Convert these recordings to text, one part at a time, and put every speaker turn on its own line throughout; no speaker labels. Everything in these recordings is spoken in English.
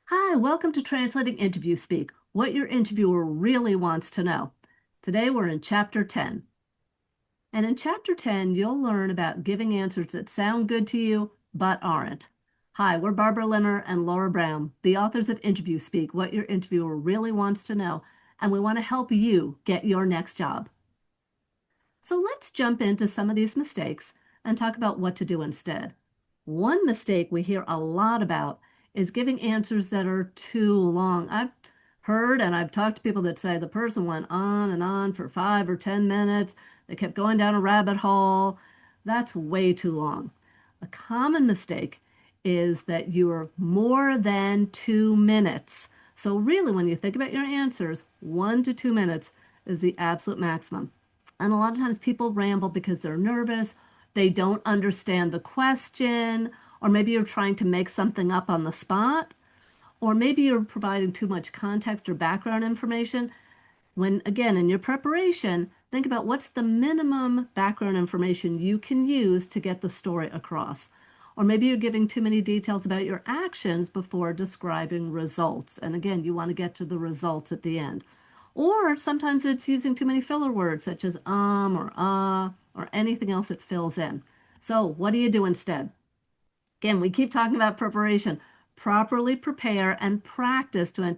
Hi, welcome to Translating Interview Speak, what your interviewer really wants to know. Today we're in Chapter 10. And in Chapter 10, you'll learn about giving answers that sound good to you but aren't. Hi, we're Barbara Limmer and Laura Brown, the authors of Interview Speak, what your interviewer really wants to know, and we want to help you get your next job. So let's jump into some of these mistakes and talk about what to do instead. One mistake we hear a lot about is giving answers that are too long. I've heard and I've talked to people that say the person went on and on for 5 or 10 minutes. They kept going down a rabbit hole. That's way too long. A common mistake is that you are more than 2 minutes. So, really, when you think about your answers, 1 to 2 minutes is the absolute maximum. And a lot of times people ramble because they're nervous, they don't understand the question, or maybe you're trying to make something up on the spot, or maybe you're providing too much context or background information. When, again, in your preparation, think about what's the minimum background information you can use to get the story across. Or maybe you're giving too many details about your actions before describing results. And again, you want to get to the results at the end. Or sometimes it's using too many filler words such as or or anything else that fills in. So, what do you do instead? Again, we keep talking about preparation. Properly prepare and practice to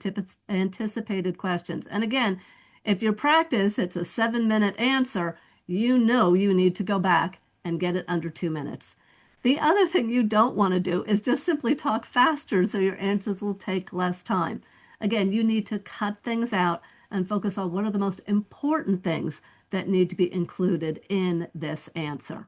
anticipated questions. And again, if your practice, it's a 7 minute answer, you know you need to go back and get it under 2 minutes. The other thing you don't want to do is just simply talk faster so your answers will take less time. Again, you need to cut things out and focus on what are the most important things that need to be included in this answer.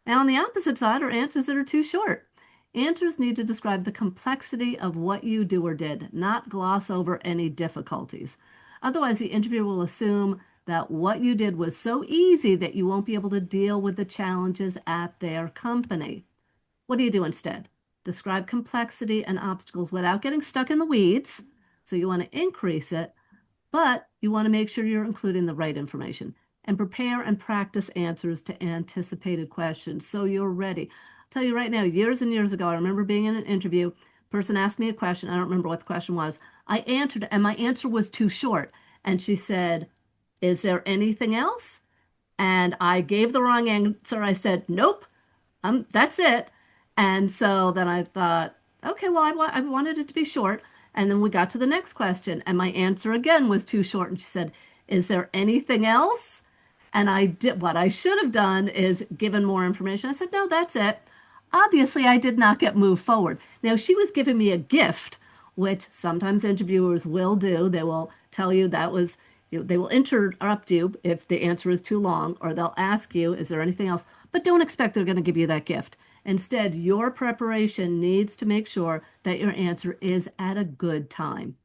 Now, on the opposite side are answers that are too short. Answers need to describe the complexity of what you do or did, not gloss over any difficulties. Otherwise, the interviewer will assume that what you did was so easy that you won't be able to deal with the challenges at their company. What do you do instead? Describe complexity and obstacles without getting stuck in the weeds. So you want to increase it, but you want to make sure you're including the right information and prepare and practice answers to anticipated questions so you're ready. I'll tell you right now, years and years ago, I remember being in an interview. Person asked me a question. I don't remember what the question was. I answered, and my answer was too short. And she said, "Is there anything else?" And I gave the wrong answer. I said, "Nope, that's it." And so then I thought, okay, well, I wanted it to be short. And then we got to the next question, and my answer again was too short. And she said, "Is there anything else?" And I did what I should have done is given more information. I said, "No, that's it." Obviously, I did not get moved forward. Now, she was giving me a gift, which sometimes interviewers will do. They will tell you that was, they will interrupt you if the answer is too long, or they'll ask you, "Is there anything else?" But don't expect they're going to give you that gift. Instead, your preparation needs to make sure that your answer is at a good time.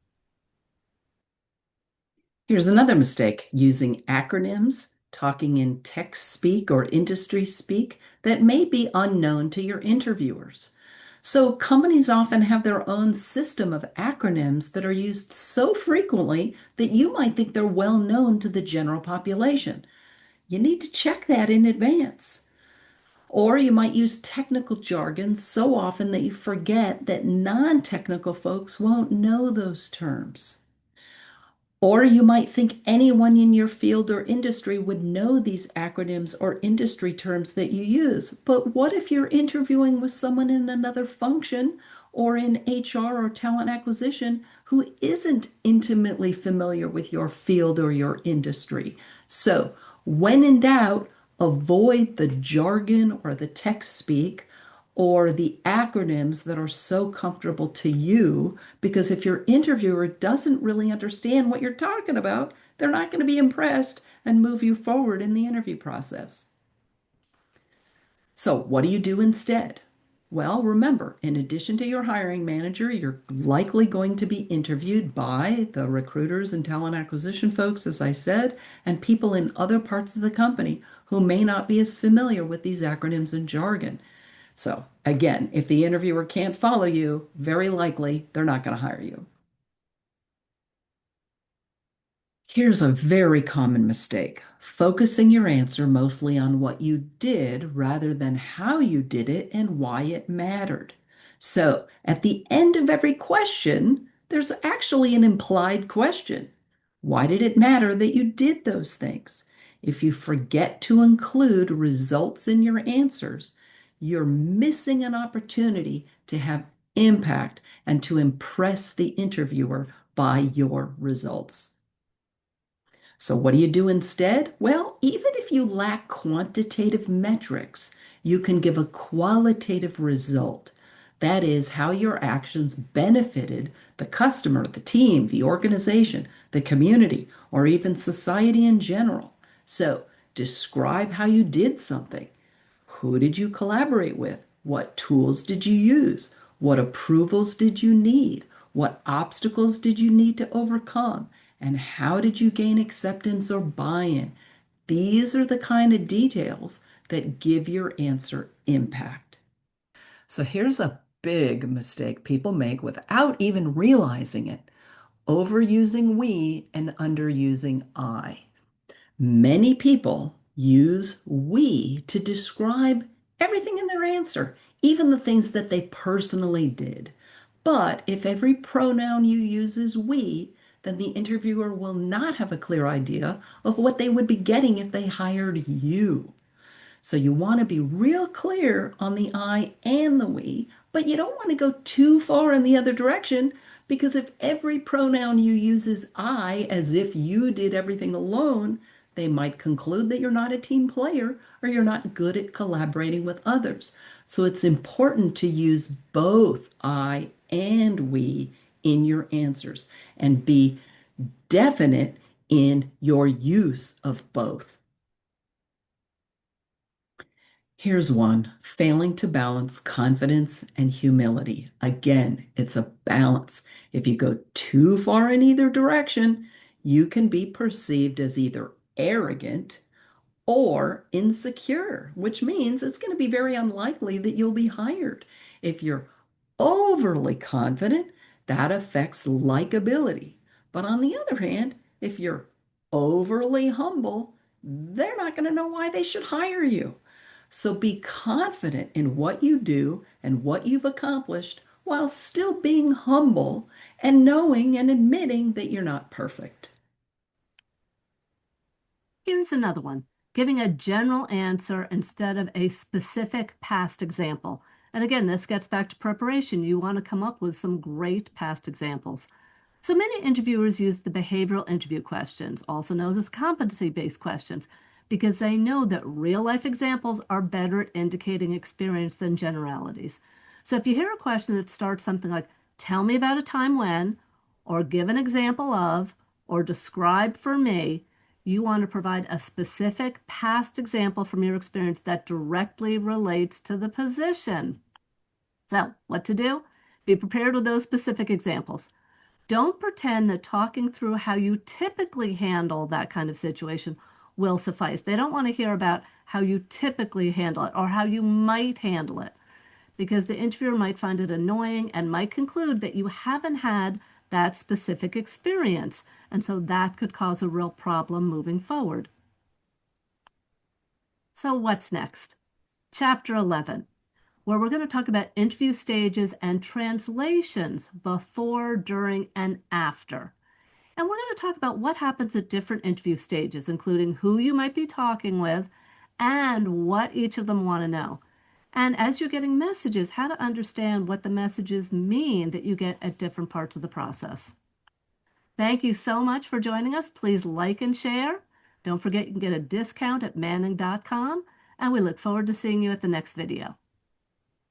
Here's another mistake, using acronyms, talking in tech speak or industry speak that may be unknown to your interviewers. So, companies often have their own system of acronyms that are used so frequently that you might think they're well known to the general population. You need to check that in advance. Or you might use technical jargon so often that you forget that non-technical folks won't know those terms. Or you might think anyone in your field or industry would know these acronyms or industry terms that you use. But what if you're interviewing with someone in another function or in HR or talent acquisition who isn't intimately familiar with your field or your industry? So, when in doubt, avoid the jargon or the tech speak or the acronyms that are so comfortable to you, because if your interviewer doesn't really understand what you're talking about, they're not going to be impressed and move you forward in the interview process. So, what do you do instead? Well, remember, in addition to your hiring manager, you're likely going to be interviewed by the recruiters and talent acquisition folks, as I said, and people in other parts of the company who may not be as familiar with these acronyms and jargon. So, again, if the interviewer can't follow you, very likely they're not going to hire you. Here's a very common mistake, focusing your answer mostly on what you did rather than how you did it and why it mattered. So at the end of every question, there's actually an implied question. Why did it matter that you did those things? If you forget to include results in your answers, you're missing an opportunity to have impact and to impress the interviewer by your results. So, what do you do instead? Well, even if you lack quantitative metrics, you can give a qualitative result. That is how your actions benefited the customer, the team, the organization, the community, or even society in general. So, describe how you did something. Who did you collaborate with? What tools did you use? What approvals did you need? What obstacles did you need to overcome? And how did you gain acceptance or buy-in? These are the kind of details that give your answer impact. So here's a big mistake people make without even realizing it: overusing we and underusing I. Many people use we to describe everything in their answer, even the things that they personally did. But if every pronoun you use is we, then the interviewer will not have a clear idea of what they would be getting if they hired you. So you want to be real clear on the I and the we, but you don't want to go too far in the other direction, because if every pronoun you use is I, as if you did everything alone, they might conclude that you're not a team player or you're not good at collaborating with others. So it's important to use both I and we in your answers and be definite in your use of both. Here's one: failing to balance confidence and humility. Again, it's a balance. If you go too far in either direction, you can be perceived as either arrogant or insecure, which means it's going to be very unlikely that you'll be hired. If you're overly confident, that affects likability. But on the other hand, if you're overly humble, they're not going to know why they should hire you. So be confident in what you do and what you've accomplished while still being humble and knowing and admitting that you're not perfect.
Here's another one: giving a general answer instead of a specific past example. And again, this gets back to preparation. You want to come up with some great past examples. So many interviewers use the behavioral interview questions, also known as competency-based questions, because they know that real-life examples are better at indicating experience than generalities. So if you hear a question that starts something like, tell me about a time when, or give an example of, or describe for me, you want to provide a specific past example from your experience that directly relates to the position. So, what to do? Be prepared with those specific examples. Don't pretend that talking through how you typically handle that kind of situation will suffice. They don't want to hear about how you typically handle it or how you might handle it, because the interviewer might find it annoying and might conclude that you haven't had that specific experience. And so that could cause a real problem moving forward. So, what's next? Chapter 11, where we're going to talk about interview stages and translations before, during, and after. And we're going to talk about what happens at different interview stages, including who you might be talking with and what each of them want to know. And as you're getting messages, how to understand what the messages mean that you get at different parts of the process. Thank you so much for joining us. Please like and share. Don't forget you can get a discount at manning.com, and we look forward to seeing you at the next video.